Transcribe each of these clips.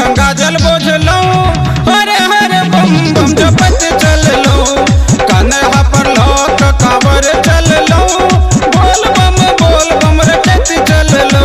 गंगा जल बोझलो हरे हरे बम बम जपत चललो कन्हा पर लोक कांवर चललो बोल बम रटत चललो।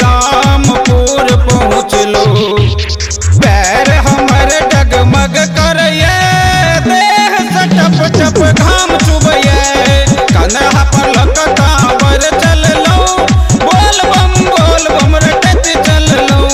रामपुर पहुँच लो पैर हमर डगमग करये देह से टप टप घाम चुबये कन्हा पर लक कांवर चल लो बोल बम रटत चल लो।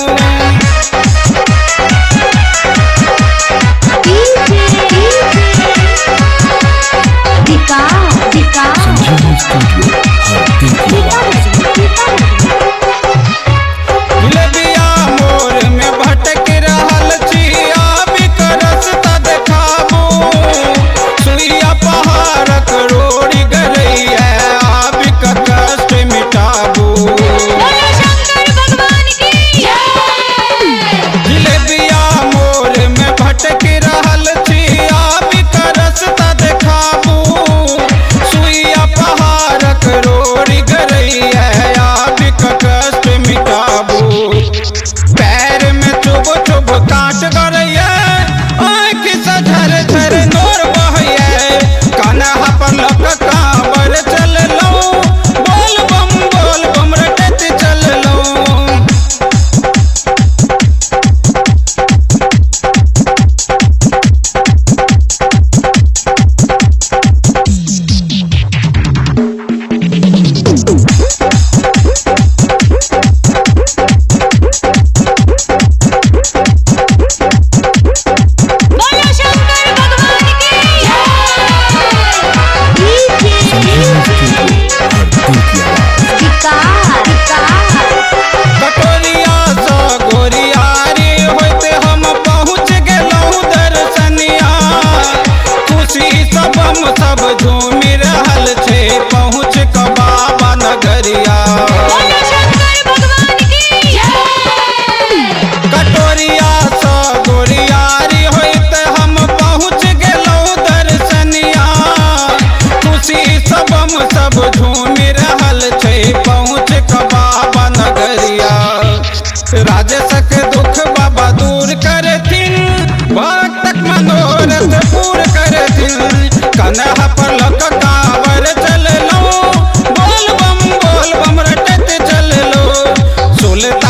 पैर में चुभ चुभ काट गरये आँख से झर झर नोर बहये कन्हा पर लक कांवर चल लो बोल बम रटत चल लो। सब झूमी रहल छे पहुँच क बाबा नगरिया कटोरिया स गोरियारी होइत हम पहुँच गेलौ दर्शनिया खुशी सब झूमी रहल छे पहुँच क बाबा नगरिया राजसक दुख बाबा दूर करथिन भक्तक मनोरथ पूर्ण करथिन कन्हा पर लक कांवर चल लो बोल बम रटत चल लो सुल्तान